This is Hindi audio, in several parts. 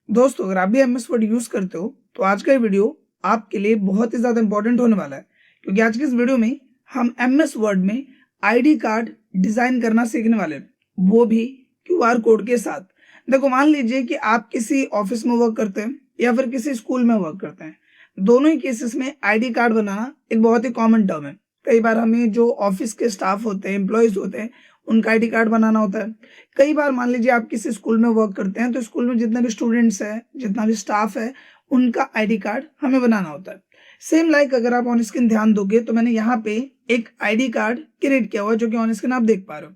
दोस्तों, अगर आप भी एमएस वर्ड यूज़ करते हो, तो आज का ये वीडियो आपके लिए बहुत ही ज़्यादा इंपॉर्टेंट होने वाला है, क्योंकि आज के इस वीडियो में हम एमएस वर्ड में आईडी कार्ड डिज़ाइन करना सीखने वाले हैं, वो भी क्यूआर कोड के साथ। देखो, मान लीजिए कि आप किसी ऑफिस में वर्क करते हैं या फिर किसी स्कूल में वर्क करते हैं। दोनों ही केसेस में आईडी कार्ड बनाना एक बहुत ही कॉमन टर्म है। कई बार हमें जो ऑफिस के स्टाफ होते हैं, एम्प्लॉयज़ होते हैं, उनका आईडी कार्ड बनाना होता है। कई बार मान लीजिए आप किसी स्कूल में वर्क करते हैं, तो स्कूल में जितने भी स्टूडेंट्स हैं, जितना भी स्टाफ है, उनका आईडी कार्ड हमें बनाना होता है। सेम लाइक अगर आप ऑन स्क्रीन ध्यान दोगे तो मैंने यहाँ पे एक आईडी कार्ड क्रिएट किया हुआ है, जो कि ऑन स्क्रीन आप देख पा रहे हो।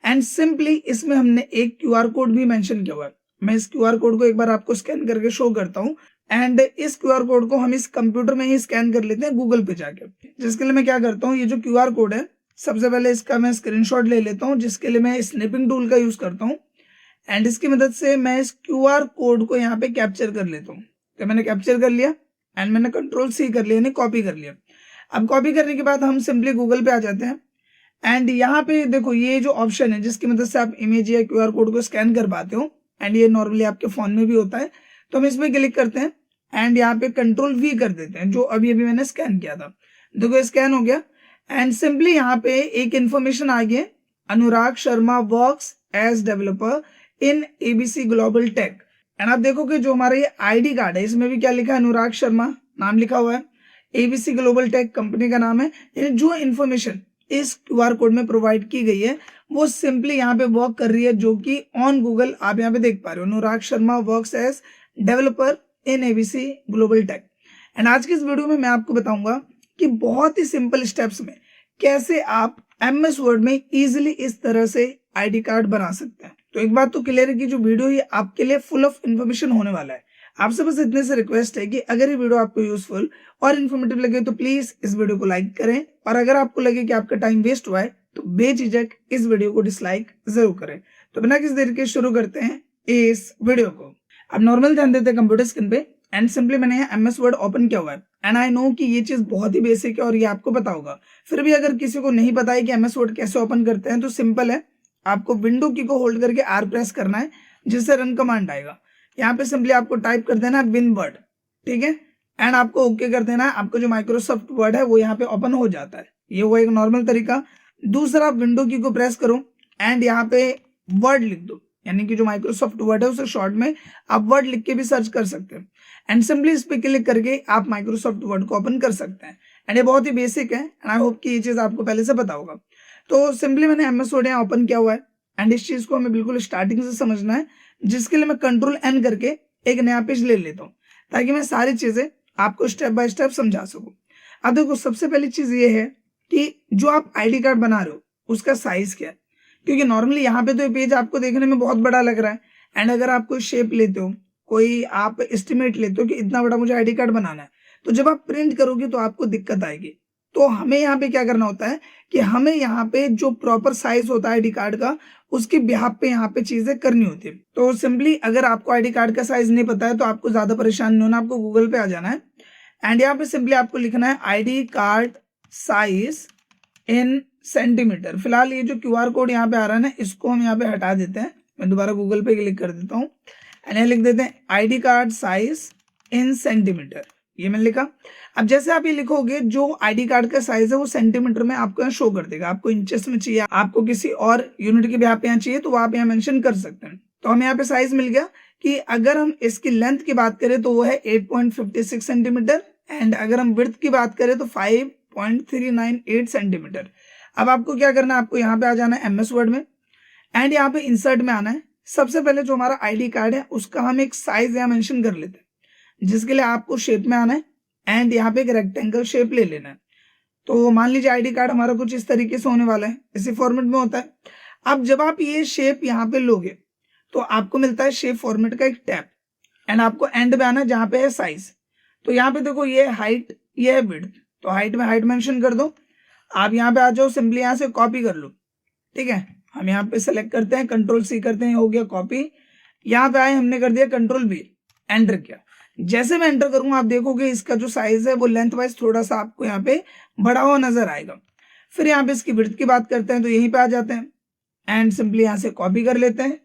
एंड सिंपली इसमें हमने एक क्यूआर कोड भी मेंशन किया हुआ है। मैं इस क्यूआर कोड को एक बार आपको स्कैन करके शो करता हूँ। एंड इस क्यूआर कोड को हम इस कंप्यूटर में ही स्कैन कर लेते हैं गूगल पे जाके। जिसके लिए मैं क्या करता हूँ, ये जो क्यूआर कोड है, सबसे पहले इसका मैं स्क्रीनशॉट ले लेता हूँ, जिसके लिए मैं स्नैपिंग टूल का यूज करता हूँ। एंड इसकी मदद से मैं इस क्यूआर कोड को यहाँ पे कैप्चर कर लेता हूँ। तो मैंने कैप्चर कर लिया एंड मैंने कंट्रोल सी कर लिया, यानी कॉपी कर लिया। अब कॉपी करने के बाद हम सिंपली गूगल पे आ जाते हैं। एंड यहाँ पे देखो, ये जो ऑप्शन है जिसकी मदद से आप इमेज या क्यूआर कोड को स्कैन कर पाते हो, एंड ये नॉर्मली आपके फोन में भी होता है। तो हम इसमें क्लिक करते हैं एंड यहाँ पे कंट्रोल वी कर देते हैं, जो अभी अभी मैंने स्कैन किया था। देखो, स्कैन हो गया। एंड सिंपली यहाँ पे एक इन्फॉर्मेशन आ गई, Anurag Sharma works as developer in ABC global tech. And आप देखोगे जो हमारा ये आईडी कार्ड है, इसमें भी क्या लिखा है, अनुराग शर्मा नाम लिखा हुआ है, एबीसी ग्लोबल टेक कंपनी का नाम है। यानी जो इन्फॉर्मेशन इस क्यूआर कोड में प्रोवाइड की गई है, वो सिंपली यहाँ पे वर्क कर रही है, जो कि ऑन गूगल आप यहाँ पे देख पा रहे हो, Anurag Sharma works as developer in ABC global tech. And आज की इस वीडियो में मैं आपको बताऊंगा कि बहुत ही सिंपल स्टेप्स में कैसे आप एमएस वर्ड में इजीली इस तरह से आईडी कार्ड बना सकते हैं। तो एक बात तो क्लियर है कि जो वीडियो ये आपके लिए फुल ऑफ इन्फॉर्मेशन होने वाला है। आपसे बस इतने से रिक्वेस्ट है कि अगर ये वीडियो आपको यूजफुल और इन्फॉर्मेटिव लगे तो प्लीज इस वीडियो को लाइक करें, और अगर आपको लगे कि आपका टाइम वेस्ट हुआ है तो बेझिझक इस वीडियो को डिसलाइक जरूर करें। तो बिना किसी देर के शुरू करते हैं इस वीडियो को। अब नॉर्मल ध्यान देते हैं कंप्यूटर स्क्रीन पे। एंड सिंपली मैंने यहाँ एमएस वर्ड ओपन किया हुआ है। एंड आई नो कि ये चीज बहुत ही बेसिक है और ये आपको पता होगा। फिर भी अगर किसी को नहीं पता है कि एमएस वर्ड कैसे ओपन करते हैं, तो सिंपल है, आपको विंडो की को होल्ड करके आर प्रेस करना है, जिससे रन कमांड आएगा। यहाँ पे सिंपली आपको टाइप कर देना है विन वर्ड, ठीक है। एंड आपको ओके कर देना है। आपको जो माइक्रोसॉफ्ट वर्ड है वो यहाँ पे ओपन हो जाता है। ये वो एक नॉर्मल तरीका। दूसरा, विंडो की को प्रेस करो एंड यहाँ पे वर्ड लिख दो, यानी कि जो माइक्रोसॉफ्ट वर्ड है उसे शॉर्ट में आप वर्ड लिख के भी सर्च कर सकते हैं। एंड सिंपली इस पे क्लिक करके आप माइक्रोसॉफ्ट वर्ड को ओपन कर सकते हैं। एंड ये बहुत ही बेसिक है एंड आई होप कि ये चीज आपको पहले से पता होगा। तो सिंपली मैंने एमएस वर्ड यहाँ ओपन किया हुआ है। एंड इस चीज को हमें बिल्कुल स्टार्टिंग से समझना है, जिसके लिए मैं कंट्रोल एन करके एक नया पेज ले लेता हूँ, ताकि मैं सारी चीजें आपको स्टेप बाय स्टेप समझा सकूं। अब देखो, सबसे पहली चीज ये है कि जो आप आईडी कार्ड बना रहे हो उसका साइज क्या है, क्योंकि नॉर्मली यहाँ पे तो ये पेज आपको देखने में बहुत बड़ा लग रहा है। एंड अगर आप कोई शेप लेते हो, कोई आप एस्टिमेट लेते हो कि इतना बड़ा मुझे आईडी कार्ड बनाना है, तो जब आप प्रिंट करोगे तो आपको दिक्कत आएगी। तो हमें यहाँ पे क्या करना होता है कि हमें यहाँ पे जो प्रॉपर साइज होता है आईडी कार्ड का, उसके बिहाफ पे यहाँ पे चीजें करनी होती है। तो सिंपली अगर आपको आईडी कार्ड का साइज नहीं पता है तो आपको ज्यादा परेशान नहीं होना, आपको गूगल पे आ जाना है। एंड यहाँ पे सिंपली आपको लिखना है ID card size in centimetre. फिलहाल ये जो क्यूआर कोड यहाँ पे आ रहा है ना, इसको हम यहाँ पे हटा देते हैं। मैं दोबारा गूगल पे क्लिक कर देता हूँ एंड यहाँ लिख देते हैं ID card size in centimetre. ये मैंने लिखा। अब जैसे आप ये लिखोगे, जो आईडी कार्ड का साइज है वो सेंटीमीटर में आपको यहाँ शो कर देगा। आपको इंचेस में चाहिए, आपको किसी और यूनिट के भी आप यहाँ चाहिए, तो वो आप यहाँ मेंशन कर सकते हैं। तो हमें यहाँ पे साइज मिल गया कि अगर हम इसकी लेंथ की बात करें तो वो है 8.56 सेंटीमीटर। एंड अगर हम विड्थ की बात करें तो 5.398 सेंटीमीटर। अब आपको क्या करना है, आपको यहाँ पे आ जाना है एमएस वर्ड में एंड यहाँ पे इंसर्ट में आना है। सबसे पहले जो हमारा आईडी कार्ड है उसका हम एक साइज यहाँ मेंशन कर लेते हैं, जिसके लिए आपको शेप में आना है एंड यहाँ पे एक रेक्टेंगल शेप ले लेना है। तो मान लीजिए आईडी कार्ड हमारा कुछ इस तरीके से होने वाला है, इसी फॉर्मेट में होता है। अब जब आप ये शेप यहाँ पे लोगे तो आपको मिलता है शेप फॉर्मेट का एक टैब, एंड आपको एंड में आना है जहाँ पे है साइज। तो यहाँ पे देखो, ये हाइट, ये है विड्थ, तो हाइट में हाइट मेंशन कर दो। आप यहाँ पे आ जाओ, सिंपली यहाँ से कॉपी कर लो, ठीक है। हम यहाँ पे सेलेक्ट करते हैं, कंट्रोल सी करते हैं, हो गया कॉपी। यहाँ पे आए, हमने कर दिया कंट्रोल बी, एंटर किया। जैसे मैं एंटर करूंगा आप देखोगे इसका जो साइज है वो लेंथ वाइज थोड़ा सा आपको यहाँ पे बड़ा हुआ नजर आएगा। फिर यहाँ पे इसकी विड्थ की बात करते हैं, तो यहीं पे आ जाते हैं एंड सिंपली यहाँ से कॉपी कर लेते हैं,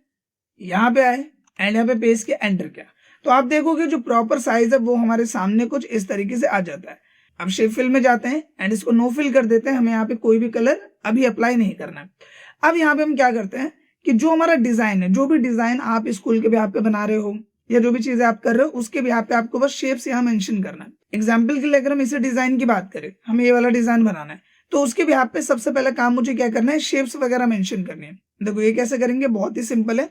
यहाँ पे आए एंड यहाँ पे पेस्ट के एंटर किया। तो आप देखोगे जो प्रॉपर साइज है वो हमारे सामने कुछ इस तरीके से आ जाता है। अब शेप फिल में जाते हैं एंड इसको नो फिल कर देते हैं, हमें यहाँ पे कोई भी कलर अभी अप्लाई नहीं करना है। अब यहाँ पे हम क्या करते हैं कि जो हमारा डिजाइन है, जो भी डिजाइन आप स्कूल के भी पे बना रहे हो या जो भी चीजें आप कर रहे हो उसके भी पे आपको बस शेप्स यहाँ मेंशन करना है। एग्जाम्पल के लिए अगर हम इसे डिजाइन की बात करें, हमें ये वाला डिजाइन बनाना है, तो उसके भी पे सबसे पहले काम मुझे क्या करना है, शेप्स वगैरह मेंशन करनी है। देखो ये कैसे करेंगे, बहुत ही सिंपल है।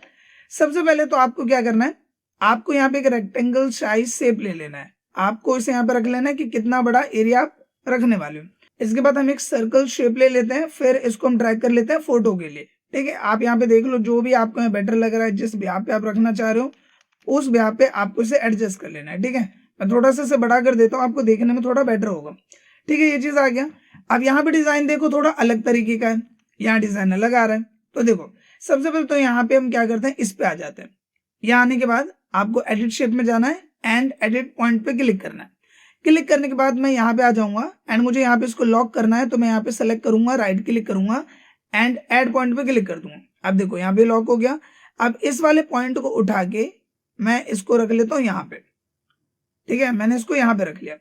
सबसे पहले तो आपको क्या करना है, आपको यहाँ पे एक रेक्टेंगल साइज शेप ले लेना है। आपको इसे यहाँ पे रख लेना है कि कितना बड़ा एरिया आप रखने वाले हो। इसके बाद हम एक सर्कल शेप ले लेते हैं, फिर इसको हम ड्रैग कर लेते हैं फोटो के लिए। ठीक है, आप यहाँ पे देख लो जो भी आपको यहाँ बेटर लग रहा है, जिस ब्याह पे आप रखना चाह रहे हो उस ब्याह पे आपको इसे एडजस्ट कर लेना है। ठीक है, मैं थोड़ा सा इसे बड़ा कर देता हूँ, आपको देखने में थोड़ा बेटर होगा। ठीक है, ये चीज आ गया। अब यहाँ पे डिजाइन देखो थोड़ा अलग तरीके का है, यहाँ डिजाइन अलग आ रहा है। तो देखो सबसे पहले तो यहाँ पे हम क्या करते हैं, इस पे आ जाते हैं। यहाँ आने के बाद आपको एडिट शेप में जाना है एंड एडिट पॉइंट पे क्लिक करना है। क्लिक करने के बाद मैं यहाँ पे आ जाऊंगा एंड मुझे यहाँ पे इसको लॉक करना है, तो मैं यहाँ पे सेलेक्ट करूंगा, राइट क्लिक करूंगा एंड एड पॉइंट पे क्लिक कर दूंगा। अब देखो यहाँ पे लॉक हो गया। अब इस वाले पॉइंट को उठा के मैं इसको रख लेता हूँ यहाँ पे। ठीक है, मैंने इसको यहाँ पे रख लिया।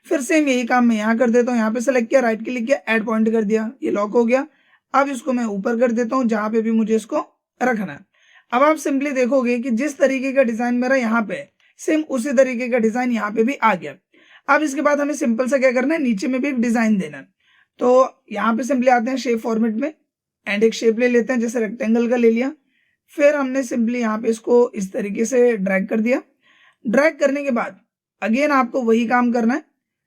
फिर सेम यही काम मैं यहाँ कर देता हूँ, यहाँ पे सेलेक्ट किया, राइट क्लिक किया, एड पॉइंट कर दिया, ये लॉक हो गया। अब इसको मैं ऊपर कर देता हूँ जहां पे भी मुझे इसको रखना है। अब आप सिंपली देखोगे कि जिस तरीके का डिजाइन मेरा यहाँ पे सेम उसी तरीके का डिजाइन यहाँ पे भी आ गया। अब इसके बाद हमें सिंपल सा क्या करना है, नीचे में भी एक डिजाइन देना है। तो यहाँ पे सिंपली आते हैं शेप फॉर्मेट में एंड एक शेप ले लेते हैं, जैसे रेक्टेंगल का ले लिया। फिर हमने सिंपली यहाँ पे इसको इस तरीके से ड्रैग कर दिया। ड्रैग करने के बाद अगेन आपको वही काम करना है,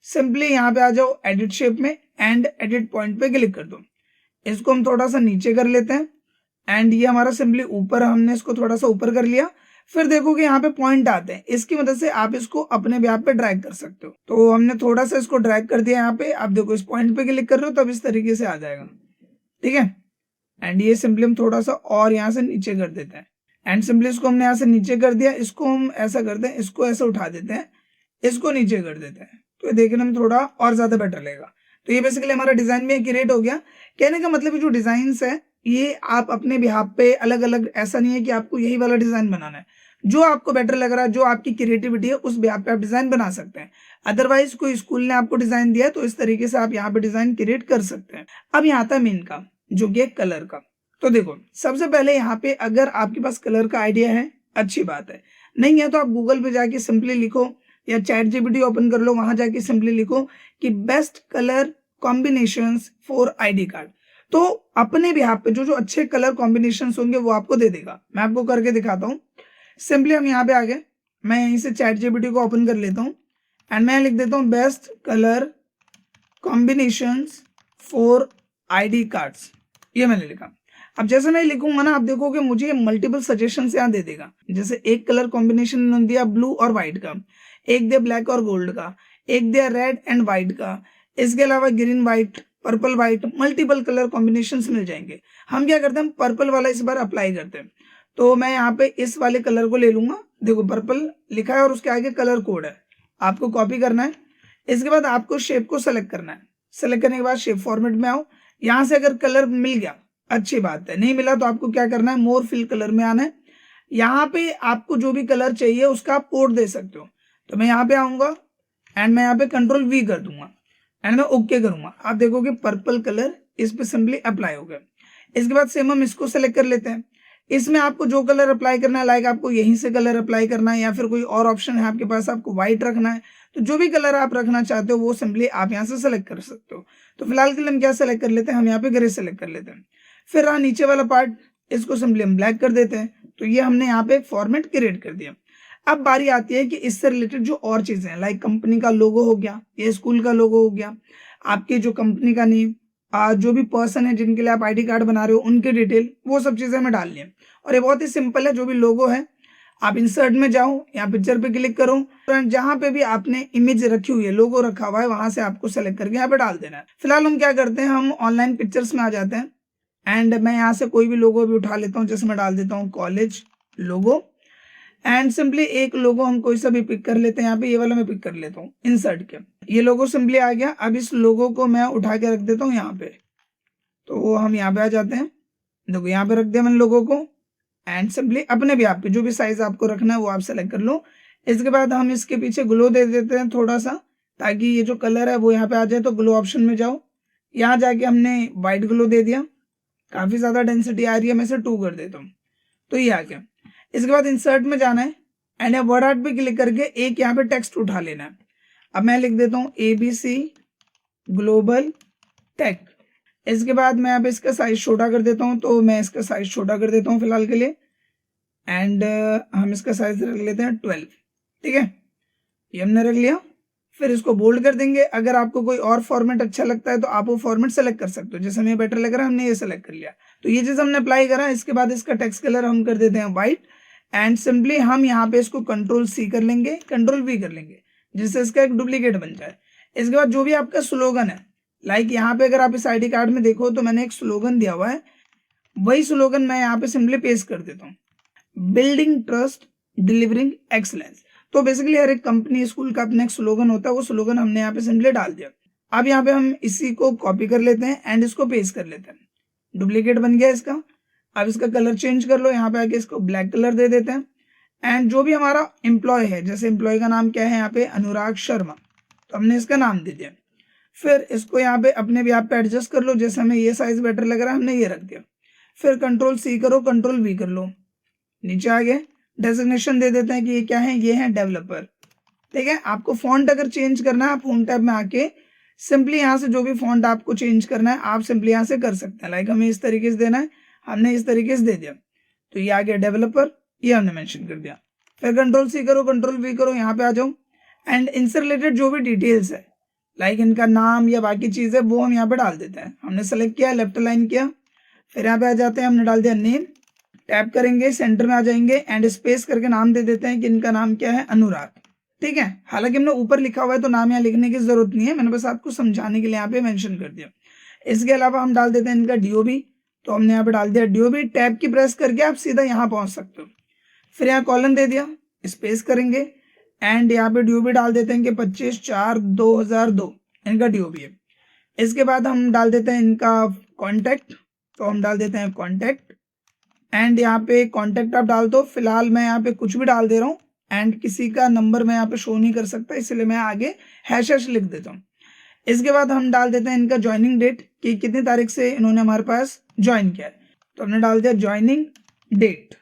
सिंपली यहाँ पे आ जाओ एडिट शेप में एंड एडिट पॉइंट पे क्लिक कर दो। इसको हम थोड़ा सा नीचे कर लेते हैं एंड ये हमारा सिंपली ऊपर, हमने इसको थोड़ा सा ऊपर कर लिया। फिर देखोगे यहाँ पे पॉइंट आते हैं, इसकी मदद से आप इसको अपने भी पे ड्रैग कर सकते हो। तो हमने थोड़ा सा इसको ड्रैग कर दिया यहाँ पे। आप देखो इस पॉइंट पे क्लिक कर रहे हो तब इस तरीके से आ जाएगा। ठीक है, एंड ये सिंपली हम थोड़ा सा और यहाँ से नीचे कर देते हैं एंड सिंपली इसको हमने यहाँ से नीचे कर दिया। इसको हम ऐसा करते हैं, इसको ऐसे उठा देते हैं, इसको नीचे कर देते हैं, तो देखने में थोड़ा और ज्यादा बेटर लगेगा। तो ये बेसिकली हमारा डिजाइन में क्रिएट हो गया। कहने का मतलब जो डिजाइन है ये आप अपने बिहाफ पे अलग अलग, ऐसा नहीं है कि आपको यही वाला डिजाइन बनाना है, जो आपको बेटर लग रहा है, जो आपकी क्रिएटिविटी है उस बिहाफ पे आप डिजाइन बना सकते हैं। अदरवाइज कोई स्कूल ने आपको डिजाइन दिया है तो इस तरीके से आप यहाँ पे डिजाइन क्रिएट कर सकते हैं। अब यहाँ आता है मेन काम, जो कि कलर का। तो देखो सबसे पहले यहाँ पे अगर आपके पास कलर का आइडिया है अच्छी बात है, नहीं है तो आप गूगल पे जाके सिंपली लिखो या चैट जीपीटी ओपन कर लो, वहां जाके सिंपली लिखो कि best colour combinations for ID card. तो अपने भी पे जो जो अच्छे कलर कॉम्बिनेशंस होंगे वो आपको दे देगा। मैं आपको करके दिखाता हूँ। सिंपली हम यहाँ पे आ गए, मैं यहीं से चैट जीपीटी को ओपन कर लेता हूँ एंड मैं लिख देता हूँ best colour combinations for ID cards, ये मैंने लिखा। अब जैसे मैं लिखूंगा ना, आप देखोगे मुझे मल्टीपल सजेशन यहाँ दे देगा। जैसे एक कलर कॉम्बिनेशन दिया ब्लू और व्हाइट का, एक दिया ब्लैक और गोल्ड का, एक दिया रेड एंड व्हाइट का, इसके अलावा green white, purple white, multiple colour combinations मिल जाएंगे। हम क्या करते हैं, पर्पल वाला इस बार अप्लाई करते हैं। तो मैं यहाँ पे इस वाले कलर को ले लूंगा, देखो पर्पल लिखा है और उसके आगे कलर कोड है, आपको कॉपी करना है। इसके बाद आपको शेप को सेलेक्ट करना है। सेलेक्ट करने के बाद शेप फॉर्मेट में आओ, यहाँ से अगर कलर मिल गया अच्छी बात है, नहीं मिला तो आपको क्या करना है, मोर फिल कलर में आना है। यहाँ पे आपको जो भी कलर चाहिए उसका आप कोड दे सकते हो। तो मैं यहाँ पे आऊंगा एंड मैं यहाँ पे कंट्रोल वी कर दूंगा एंड मैं ओके करूंगा। आप देखोगे पर्पल कलर इस पे सिंपली अप्लाई हो गया। इसके बाद सेम हम इसको सेलेक्ट कर लेते हैं। इसमें आपको जो कलर अप्लाई करना है, लाइक आपको यहीं से कलर अप्लाई करना है या फिर कोई और ऑप्शन है आपके पास, आपको व्हाइट रखना है, तो जो भी कलर आप रखना चाहते हो वो सिंपली आप यहाँ से सेलेक्ट कर सकते हो। तो फिलहाल के लिए हम क्या सेलेक्ट कर लेते हैं, हम यहाँ पे ग्रे सेलेक्ट कर लेते हैं। फिर रहा नीचे वाला पार्ट, इसको सिंपली हम ब्लैक कर देते हैं। तो ये हमने यहाँ पे एक फॉर्मेट क्रिएट कर दिया। अब बारी आती है कि इससे रिलेटेड जो और चीजें हैं, लाइक कंपनी का लोगो हो गया, ये स्कूल का लोगो हो गया, आपकी जो कंपनी का नेम, जो भी पर्सन है जिनके लिए आप आईडी कार्ड बना रहे हो उनके डिटेल, वो सब चीजें हमें डालनी है। और ये बहुत ही सिंपल है। जो भी लोगो है आप इंसर्ट में जाओ, यहाँ पिक्चर पे क्लिक करो, जहां पे भी आपने इमेज रखी हुई है, लोगो रखा हुआ है, वहां से आपको सेलेक्ट करके यहाँ पे डाल देना है। फिलहाल हम क्या करते हैं, हम ऑनलाइन पिक्चर्स में आ जाते हैं एंड मैं यहाँ से कोई भी लोगो भी उठा लेता हूँ। जैसे मैं डाल देता हूँ कॉलेज लोगो एंड सिंपली एक लोगो हम कोई सा भी पिक कर लेते हैं। यहाँ पे ये वाला मैं पिक कर लेता हूँ इंसर्ट के, ये लोगो सिंपली आ गया। अब इस लोगो को मैं उठा के रख देता हूँ यहाँ पे। तो हम यहाँ पे आ जाते हैं, देखो यहाँ पे रख दिया मैंने लोगो को एंड सिंपली अपने भी आप पे जो भी साइज आपको रखना है वो आप सेलेक्ट कर लो इसके बाद हम इसके पीछे ग्लो दे देते हैं थोड़ा सा, ताकि ये जो कलर है वो यहाँ पे आ जाए। तो ग्लो ऑप्शन में जाओ, यहाँ जाके हमने वाइट ग्लो दे दिया, काफ़ी ज़्यादा डेंसिटी आ रही है, मैं इसे 2 कर देता हूँ, तो ये आ गया। इसके बाद इंसर्ट में जाना है एंड या वर्ड आर्ट पे क्लिक करके एक यहाँ पे टेक्स्ट उठा लेना है। अब मैं लिख देता हूँ ABC ग्लोबल टेक। इसके बाद मैं यहाँ पे इसका साइज छोटा कर देता हूँ, तो मैं इसका साइज छोटा कर देता हूँ फिलहाल के लिए एंड हम इसका साइज रख लेते हैं 12। ठीक है, ये हमने रख लिया। फिर इसको बोल्ड कर देंगे। अगर आपको कोई और फॉर्मेट अच्छा लगता है तो आप वो फॉर्मेट सेलेक्ट कर सकते हो, जैसे हमें बेटर लग रहा है हमने ये सेलेक्ट कर लिया। तो ये चीज़ हमने अप्लाई करा। इसके बाद इसका टेक्स्ट कलर हम कर देते हैं व्हाइट एंड सिंपली हम यहाँ पे इसको Ctrl+C कर लेंगे, Ctrl+V कर लेंगे, जिससे इसका एक डुप्लीकेट बन जाए। इसके बाद जो भी आपका स्लोगन है, लाइक यहाँ पे अगर आप इस ID कार्ड में देखो तो मैंने एक स्लोगन दिया हुआ है, वही स्लोगन मैं यहाँ पे सिंपली पेस्ट कर देता हूँ, बिल्डिंग ट्रस्ट डिलीवरिंग एक्सलेंस। तो बेसिकली हर एक कंपनी स्कूल का अपना एक स्लोगन होता है, वो स्लोगन हमने यहाँ पे सिंपली डाल दिया। अब यहाँ पे हम इसी को कॉपी कर लेते हैं एंड इसको पेस्ट कर लेते हैं, डुप्लीकेट बन गया इसका। अब इसका कलर चेंज कर लो, यहाँ पे आके इसको ब्लैक कलर दे देते हैं एंड जो भी हमारा एम्प्लॉय है, जैसे एम्प्लॉय का नाम क्या है यहाँ पे अनुराग शर्मा, तो हमने इसका नाम दे दिया। फिर इसको यहाँ पे अपने भी आप पे एडजस्ट कर लो, जैसे हमें ये साइज बेटर लग रहा है हमने ये रख दिया। फिर Ctrl+C करो, Ctrl+V कर लो, नीचे आ गए। डेजिग्नेशन दे देते हैं कि ये क्या है, ये है डेवलपर। ठीक है, आपको फॉन्ट अगर चेंज करना है आप होम टैब में आके सिंपली यहाँ से जो भी फॉन्ट आपको चेंज करना है आप सिंपली यहाँ से कर सकते हैं। लाइक हमें इस तरीके से देना है, हमने इस तरीके से दे दिया, तो ये आ गया डेवलपर, ये हमने मेंशन कर दिया। फिर Ctrl+C करो, Ctrl+V करो, यहाँ पे आ जाओ एंड इनसे रिलेटेड जो भी डिटेल्स है, लाइक इनका नाम या बाकी चीज़ है, वो हम यहाँ पे डाल देते हैं। हमने सेलेक्ट किया, लेफ्ट अलाइन किया, फिर यहाँ पे आ जाते हैं, हमने डाल दिया नेम, टैप करेंगे, सेंटर में आ जाएंगे एंड स्पेस करके नाम दे देते हैं कि इनका नाम क्या है, अनुराग। ठीक है, हालांकि हमने ऊपर लिखा हुआ है तो नाम यहाँ लिखने की जरूरत नहीं है, मैंने बस आपको समझाने के लिए यहाँ पे मेंशन कर दिया। इसके अलावा हम डाल देते हैं इनका DOB, तो हमने यहाँ पे डाल दिया DOB। टैब की प्रेस करके आप सीधा यहाँ पहुँच सकते हो। फिर यहाँ कॉलन दे दिया, स्पेस करेंगे एंड यहाँ पे DOB डाल देते हैं कि 25/4/2002 इनका DOB है। इसके बाद हम डाल देते हैं इनका कॉन्टैक्ट, तो हम डाल देते हैं कॉन्टैक्ट एंड यहाँ पे कॉन्टैक्ट आप डाल दो। फिलहाल मैं यहाँ पे कुछ भी डाल दे रहा हूँ एंड किसी का नंबर मैं यहाँ पे शो नहीं कर सकता, इसलिए मैं आगे # लिख देता हूँ। इसके बाद हम डाल देते हैं इनका ज्वाइनिंग डेट कि कितनी तारीख से इन्होंने हमारे पास ज्वाइन किया है, तो हमने डाल दिया ज्वाइनिंग डेट,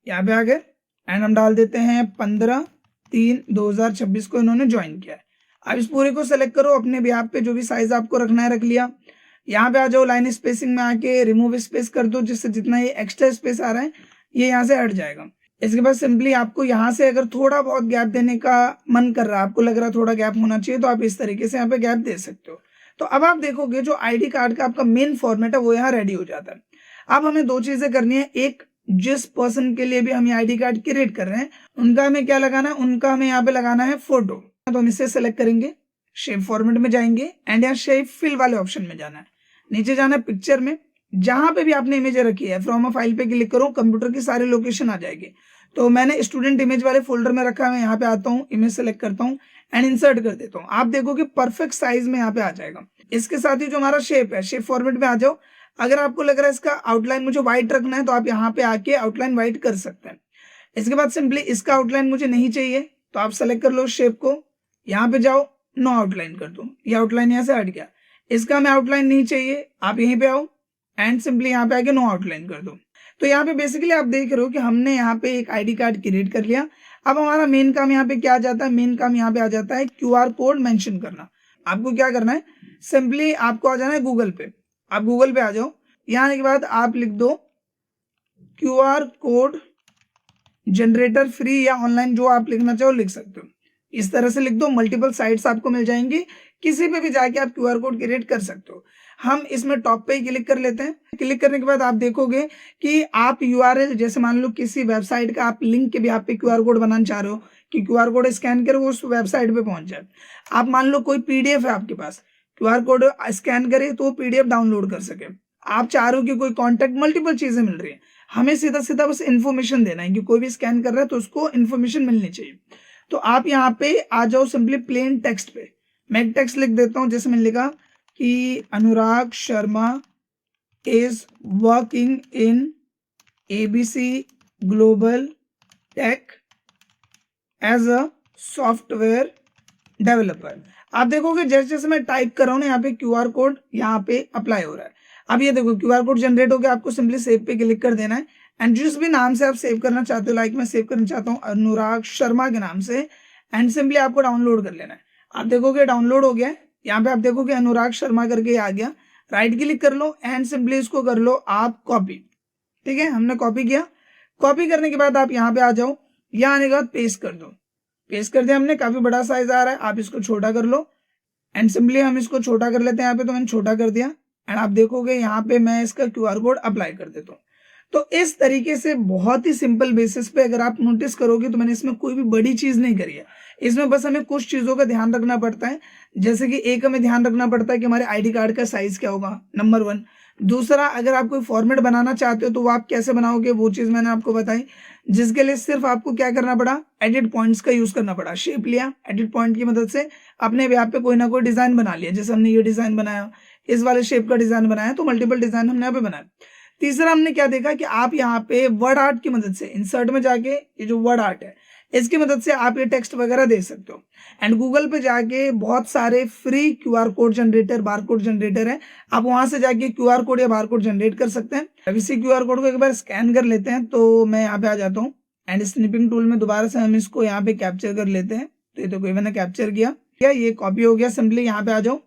यहाँ पे आ गए एंड हम डाल देते हैं 15/3/2026 को इन्होंने ज्वाइन किया है। अब इस पूरे को सेलेक्ट करो, अपने भी आप पे जो भी साइज आपको रखना है रख लिया। यहाँ पे आ जाओ, लाइन स्पेसिंग में आके रिमूव स्पेस कर दो, जिससे जितना ये एक्स्ट्रा स्पेस आ रहा है ये यहाँ से हट जाएगा। इसके बाद सिंपली आपको यहाँ से अगर थोड़ा बहुत गैप देने का मन कर रहा है, आपको लग रहा है थोड़ा गैप होना चाहिए, तो आप इस तरीके से यहाँ पे गैप दे सकते हो। तो अब आप देखोगे जो ID कार्ड का आपका मेन फॉर्मेट है वो यहाँ रेडी हो जाता है। अब हमें 2 चीजें करनी है, एक जिस पर्सन के लिए भी हम ID कार्ड क्रिएट कर रहे हैं उनका हमें क्या लगाना है, उनका हमें यहाँ पे लगाना है फोटो। तो हम इसे सेलेक्ट करेंगे, शेप फॉर्मेट में जाएंगे एंड यहाँ शेप फिल वाले ऑप्शन में जाना है, नीचे जाना है पिक्चर में, जहां पे भी आपने इमेज रखी है फ्रॉम अ फाइल पे क्लिक करो, कंप्यूटर की सारी लोकेशन आ जाएगी। तो मैंने स्टूडेंट इमेज वाले फोल्डर में रखा है, यहाँ पे आता हूँ, इमेज सेलेक्ट करता हूँ एंड इंसर्ट कर देता हूँ। आप देखो कि परफेक्ट साइज में यहाँ पे आ जाएगा। इसके साथ ही जो हमारा शेप है, शेप फॉर्मेट में आ जाओ। अगर आपको लग रहा है इसका आउटलाइन मुझे व्हाइट रखना है तो आप यहाँ पे आके आउटलाइन व्हाइट कर सकते हैं। इसके बाद सिंपली इसका आउटलाइन मुझे नहीं चाहिए तो आप सेलेक्ट कर लो शेप को, यहाँ पे जाओ, नो आउटलाइन कर दो, ये आउटलाइन यहाँ से हट गया। इसका हमें आउटलाइन नहीं चाहिए, आप यहीं पे आओ एंड सिंपली यहाँ पे आके नो आउटलाइन कर दो। तो यहाँ पे बेसिकली आप देख रहे हो कि हमने यहाँ पे एक ID कार्ड क्रिएट कर लिया। अब हमारा मेन काम यहाँ पे क्या आ जाता है, मेन काम यहाँ पे आ जाता है QR कोड मेंशन करना। आपको क्या करना है, सिंपली आपको आ जाना है गूगल पे। आप गूगल पे आ जाओ, यहाँ आने के बाद आप लिख दो QR कोड जनरेटर फ्री, या ऑनलाइन जो आप लिखना चाहो लिख सकते हो। इस तरह से लिख दो, मल्टीपल साइट्स आपको मिल जाएंगी, किसी पे भी जाके आप QR कोड क्रिएट कर सकते हो। हम इसमें टॉप पे ही क्लिक कर लेते हैं। क्लिक करने के बाद आप देखोगे कि आप URL, जैसे मान लो किसी वेबसाइट का आप लिंक के भी आप पे QR कोड बनाना चाह रहे हो कि QR कोड स्कैन कर वो उस वेबसाइट पे पहुंच जाए। आप मान लो कोई PDF है आपके पास, QR कोड स्कैन करे तो वो PDF डाउनलोड कर सके। आप चाह रहे हो कि कोई कॉन्टैक्ट, मल्टीपल चीजें मिल रही है, हमें सीधा सीधा बस इन्फॉर्मेशन देना है कि कोई भी स्कैन कर रहा है तो उसको इन्फॉर्मेशन मिलनी चाहिए। तो आप यहाँ पे आ जाओ सिंपली प्लेन टेक्स्ट पे, मैं एक टेक्स्ट लिख देता हूँ, जैसे मैंने लिखा कि Anurag Sharma is working in ABC global tech as a software developer. आप देखोगे जैसे जैसे मैं टाइप कर रहा हूँ ना, यहाँ पे QR कोड यहाँ पे अप्लाई हो रहा है। अब ये देखो QR कोड जनरेट हो गया, आपको सिंपली सेव पे क्लिक कर देना है एंड जिस भी नाम से आप सेव करना चाहते हो, लाइक मैं सेव करना चाहता हूँ अनुराग शर्मा के नाम से, एंड सिंपली आपको डाउनलोड कर लेना है। आप देखोगे डाउनलोड हो गया है, यहाँ पे आप देखोगे अनुराग शर्मा करके आ गया। राइट क्लिक कर लो एंड सिंपली इसको कर लो आप कॉपी। ठीक है, हमने कॉपी किया। कॉपी करने के बाद आप यहाँ पे आ जाओ, यहाँ आने के बाद पेस्ट कर दो। पेस्ट कर दिया हमने, काफी बड़ा साइज आ रहा है, आप इसको छोटा कर लो एंड सिंपली हम इसको छोटा कर लेते हैं। यहाँ पे तो मैंने छोटा कर दिया एंड आप देखोगे यहाँ पे मैं इसका QR कोड अप्लाई कर देता हूँ। तो इस तरीके से बहुत ही सिंपल बेसिस पे अगर आप नोटिस करोगे तो मैंने इसमें कोई भी बड़ी चीज नहीं करी है। इसमें बस हमें कुछ चीजों का ध्यान रखना पड़ता है, जैसे कि एक हमें ध्यान रखना पड़ता है कि हमारे ID कार्ड का साइज क्या होगा, नंबर 1। दूसरा, अगर आप कोई फॉर्मेट बनाना चाहते हो तो वो आप कैसे बनाओगे, वो चीज मैंने आपको बताई, जिसके लिए सिर्फ आपको क्या करना पड़ा, एडिट पॉइंट्स का यूज करना पड़ा। शेप लिया, एडिट पॉइंट की मदद से अपने यहाँ पे कोई ना कोई डिजाइन बना लिया। जैसे हमने ये डिजाइन बनाया, इस वाले शेप का डिजाइन बनाया, तो मल्टीपल डिजाइन हमने यहाँ पे बनाया। तीसरा, हमने क्या देखा कि आप यहाँ पे वर्ड आर्ट की मदद से इंसर्ट में जाके ये जो वर्ड आर्ट है इसकी मदद से आप ये टेक्स्ट वगैरह दे सकते हो। एंड गूगल पे जाके बहुत सारे free QR code generator, barcode generator है, आप वहां से जाके QR कोड या बारकोड जनरेट कर सकते हैं। अब इसी QR कोड को एक बार स्कैन कर लेते हैं। तो मैं यहाँ पे आ जाता हूँ एंड स्निपिंग टूल में दोबारा से हम इसको यहाँ पे कैप्चर कर लेते हैं। तो ये तो कोई मैंने कैप्चर किया, ये कॉपी हो गया। सिंपली यहाँ पे आ जाओ,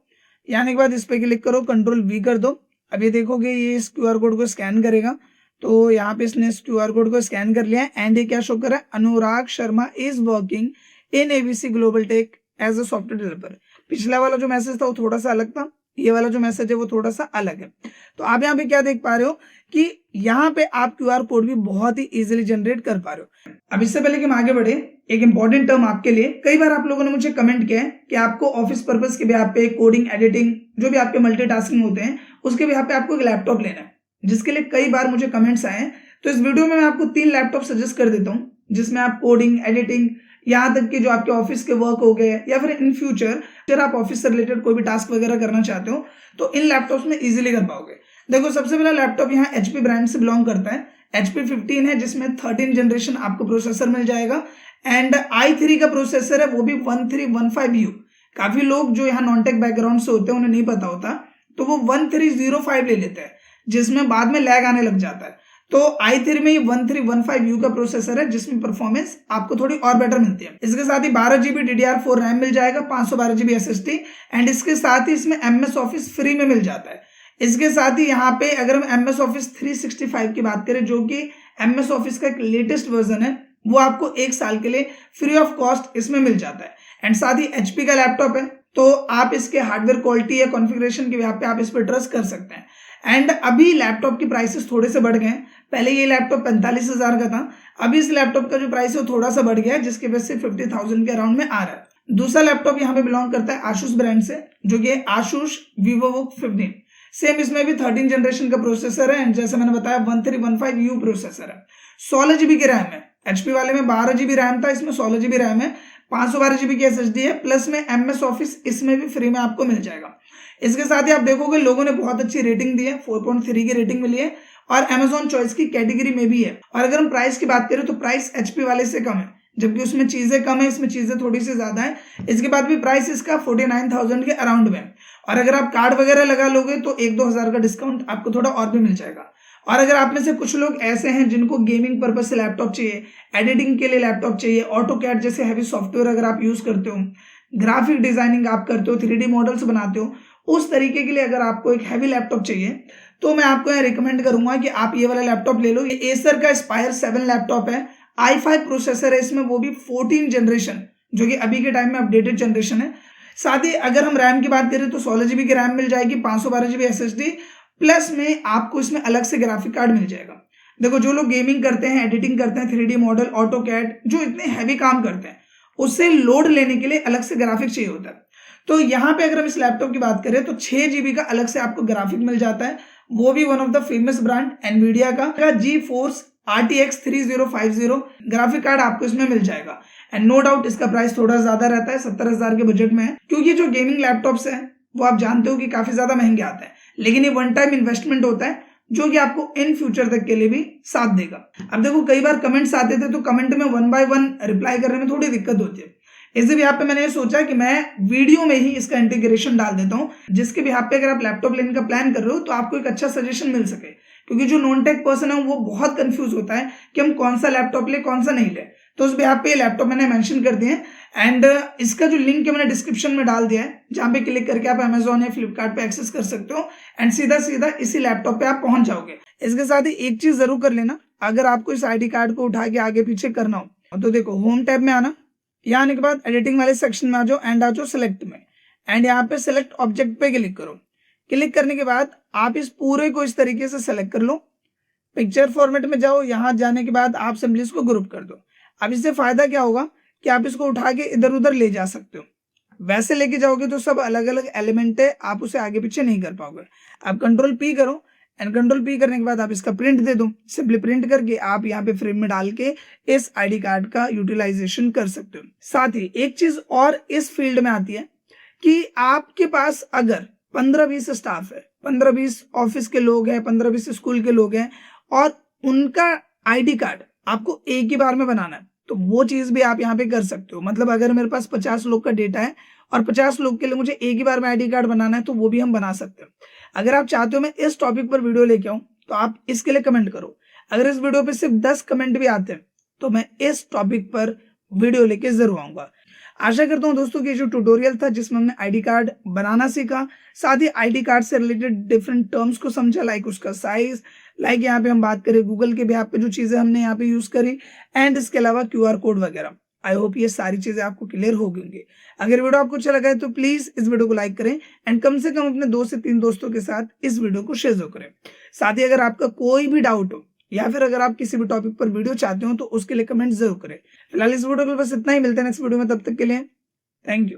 आने के बाद इस पे क्लिक करो, Ctrl+V कर दो। अब ये देखोगे ये इस QR कोड को स्कैन करेगा। तो यहाँ पे इसने इस QR कोड को स्कैन कर लिया एंड ये क्या शो कर रहा है, Anurag Sharma is working in ABC global tech as a software developer. पिछला वाला जो मैसेज था वो थोड़ा सा अलग था, ये वाला जो मैसेज है वो थोड़ा सा अलग है। तो आप यहाँ पे क्या देख पा रहे हो कि यहाँ पे आप QR कोड भी बहुत ही इजीली जनरेट कर पा रहे हो। अब इससे पहले कि हम आगे बढ़े, एक इंपॉर्टेंट टर्म आपके लिए, कई बार आप लोगों ने मुझे कमेंट किया है कि आपको ऑफिस पर्पस के बिहाफ पे कोडिंग, एडिटिंग, जो भी आपके मल्टीटास्किंग होते हैं उसके बिहाफ पे आपको एक लैपटॉप लेना है, जिसके लिए कई बार मुझे कमेंट्स आए हैं। तो इस वीडियो में मैं आपको 3 लैपटॉप सजेस्ट कर देता हूँ, जिसमें आप कोडिंग, एडिटिंग, यहाँ तक कि जो आपके ऑफिस के वर्क हो गए या फिर इन फ्यूचर अगर आप ऑफिस से रिलेटेड कोई भी टास्क वगैरह करना चाहते हो तो इन लैपटॉप्स में इजीली कर पाओगे। देखो, सबसे पहला लैपटॉप यहाँ HP ब्रांड से बिलोंग करता है। HP 15 है, जिसमें 13 जनरेशन आपको प्रोसेसर मिल जाएगा एंड i3 का प्रोसेसर है, वो भी 1315U। काफी लोग जो यहाँ नॉन टेक बैकग्राउंड से होते हैं उन्हें नहीं पता होता, तो वो 1305 ले लेते हैं, जिसमें बाद में लैग आने लग जाता है। तो i3 में ये 1315U का प्रोसेसर है, जिसमें परफॉर्मेंस आपको थोड़ी और बेटर मिलती है। इसके साथ ही 12GB DDR4 रैम मिल जाएगा, 512GB SSD एंड इसके साथ ही इसमें MS ऑफिस फ्री में मिल जाता है। इसके साथ ही यहाँ पे अगर हम MS ऑफिस 365 की बात करें, जो कि MS ऑफिस का एक लेटेस्ट वर्जन है, वो आपको 1 साल के लिए फ्री ऑफ कॉस्ट इसमें मिल जाता है। एंड साथ ही HP का लैपटॉप है, तो आप इसके हार्डवेयर क्वालिटी या कॉन्फ़िगरेशन के यहाँ पे आप इस पर ट्रस्ट कर सकते हैं। एंड अभी लैपटॉप की प्राइसेस थोड़े से बढ़ गए हैं। पहले ये लैपटॉप 45,000 का था, अभी इस लैपटॉप का जो प्राइस है वो थोड़ा सा बढ़ गया है, जिसकी वजह से 50,000 के अराउंड में आ रहा है। दूसरा लैपटॉप यहाँ पे बिलोंग करता है आसूस ब्रांड से, जो कि आसूस VivoBook 15। सेम इसमें भी 13 जनरेशन का प्रोसेसर है एंड जैसे मैंने बताया 1315U प्रोसेसर है, 16GB की रैम है। HP वाले में 12GB रैम था, इसमें 16GB रैम है, 512GB की SSD है, प्लस में MS ऑफिस इसमें भी फ्री में आपको मिल जाएगा। इसके साथ ही आप देखोगे लोगों ने बहुत अच्छी रेटिंग दी है, 4.3 की रेटिंग मिली है और Amazon चॉइस की कैटेगरी में भी है। और अगर हम प्राइस की बात करें तो प्राइस HP वाले से कम है, जबकि उसमें चीजें कम है, इसमें चीजें थोड़ी सी ज्यादा है। इसके बाद भी प्राइस इसका 49,000 के अराउंड में, और अगर आप कार्ड वगैरह लगा लोगे तो 1-2 हज़ार का डिस्काउंट आपको थोड़ा और भी मिल जाएगा। और अगर आप में से कुछ लोग ऐसे हैं जिनको गेमिंग पर्पज से लैपटॉप चाहिए, एडिटिंग के लिए लैपटॉप चाहिए, ऑटोकैड जैसे हैवी सॉफ्टवेयर अगर आप यूज करते हो, ग्राफिक डिजाइनिंग आप करते हो, 3D मॉडल्स बनाते हो, उस तरीके के लिए अगर आपको एक हैवी लैपटॉप चाहिए तो मैं आपको यहाँ रिकमेंड करूंगा कि आप ये वाला लैपटॉप ले लो। ये एसर का Aspire 7 लैपटॉप है, i5 प्रोसेसर है इसमें, वो भी 14 जनरेशन, जो कि अभी के टाइम में अपडेटेड जनरेशन है। साथ ही अगर हम रैम की बात करें तो 16GB की रैम मिल जाएगी, 512GB SSD, प्लस में आपको इसमें अलग से ग्राफिक कार्ड मिल जाएगा। देखो, जो लोग गेमिंग करते हैं, एडिटिंग करते हैं, 3D मॉडल, ऑटोकैड, जो इतने हैवी काम करते हैं, उससे लोड लेने के लिए अलग से ग्राफिक चाहिए होता है। तो यहाँ पे अगर हम इस लैपटॉप की बात करें तो 6GB का अलग से आपको ग्राफिक मिल जाता है, वो भी one of the famous brand Nvidia का GeForce RTX 3050 ग्राफिक कार्ड आपको इसमें मिल जाएगा। एंड नो डाउट इसका प्राइस थोड़ा ज्यादा रहता है, 70,000 के बजट में है, क्योंकि जो गेमिंग लैपटॉप्स हैं वो आप जानते हो कि काफी ज्यादा महंगे आते हैं, लेकिन ये वन टाइम इन्वेस्टमेंट होता है। जो कि आपको इन फ्यूचर तक के लिए भी साथ देगा। अब देखो कई बार कमेंट्स आते थे तो कमेंट में 1 बाय 1 रिप्लाई करने में थोड़ी दिक्कत होती है, इसलिए भी यहाँ पे मैंने ये सोचा कि मैं वीडियो में ही इसका इंटीग्रेशन डाल देता हूँ, जिसके भी यहाँ पे अगर आप लैपटॉप लेने का प्लान कर रहे हो तो आपको एक अच्छा सजेशन मिल सके, क्योंकि जो नॉन टेक पर्सन है वो बहुत कंफ्यूज होता है कि हम कौन सा लैपटॉप ले कौन सा नहीं ले। तो उस यहाँ पे लैपटॉप मैंने मेंशन कर दिए हैं एंड इसका जो लिंक है मैंने डिस्क्रिप्शन में डाल दिया है, जहां पे क्लिक करके आप अमेजोन या फ्लिपकार्ट पे एक्सेस कर सकते हो एंड सीधा सीधा इसी लैपटॉप पे आप पहुंच जाओगे। इसके साथ ही एक चीज जरूर कर लेना, अगर आपको इस आईडी कार्ड को उठा के आगे पीछे करना हो तो देखो होम टैब में आना, यहाँ आने के बाद एडिटिंग वाले सेक्शन में आ जाओ एंड आ जाओ सिलेक्ट में एंड यहाँ पे सिलेक्ट ऑब्जेक्ट पे क्लिक करो। क्लिक करने के बाद आप इस पूरे को इस तरीके से सेलेक्ट कर लो, पिक्चर फॉर्मेट में जाओ, यहाँ जाने के बाद आप सिंपली इसको ग्रुप कर दो। अब इससे फायदा क्या होगा कि आप इसको उठा के इधर उधर ले जा सकते हो, वैसे लेके जाओगे तो सब अलग अलग एलिमेंट है, आप उसे आगे पीछे नहीं कर पाओगे। आप कंट्रोल पी करो एंड कंट्रोल पी करने के बाद आप इसका प्रिंट दे दो, सिंपली प्रिंट करके आप यहाँ पे फ्रेम में डाल के इस आईडी कार्ड का यूटिलाइजेशन कर सकते हो। साथ ही एक चीज और इस फील्ड में आती है कि आपके पास अगर 15-20 स्टाफ है, 15-20 ऑफिस के लोग हैं, 15-20 स्कूल के लोग हैं और उनका आईडी कार्ड आपको एक ही बार में बनाना है, तो वो चीज भी आप यहाँ पे कर सकते हो। मतलब अगर मेरे पास 50 लोग का डेटा है और 50 लोग के लिए मुझे एक ही बार में आईडी कार्ड बनाना है तो वो भी हम बना सकते हैं। अगर आप चाहते हो मैं इस टॉपिक पर वीडियो लेके आऊं तो आप इसके लिए कमेंट करो। अगर इस वीडियो पे सिर्फ 10 कमेंट भी आते हैं तो मैं इस टॉपिक पर वीडियो लेके जरूर आऊंगा। आशा करता हूं दोस्तों कि जो ट्यूटोरियल था जिसमें हमने आईडी कार्ड बनाना सीखा, साथ ही आईडी कार्ड से रिलेटेड डिफरेंट टर्म्स को समझा, लाइक उसका साइज, लाइक यहाँ पे हम बात करें गूगल के भी पे जो चीजें हमने यहाँ पे यूज करी एंड इसके अलावा QR कोड वगैरह। आई होप ये सारी चीजें आपको क्लियर हो गई होंगी। अगर वीडियो आपको अच्छा लगा है तो प्लीज इस वीडियो को लाइक करें एंड कम से कम अपने 2 से 3 दोस्तों के साथ इस वीडियो को शेयर करें। साथ ही अगर आपका कोई भी डाउट हो या फिर अगर आप किसी भी टॉपिक पर वीडियो चाहते हो तो उसके लिए कमेंट जरूर करें। फिलहाल इस वीडियो के बस इतना ही, मिलते हैं नेक्स्ट वीडियो में, तब तक के लिए थैंक यू।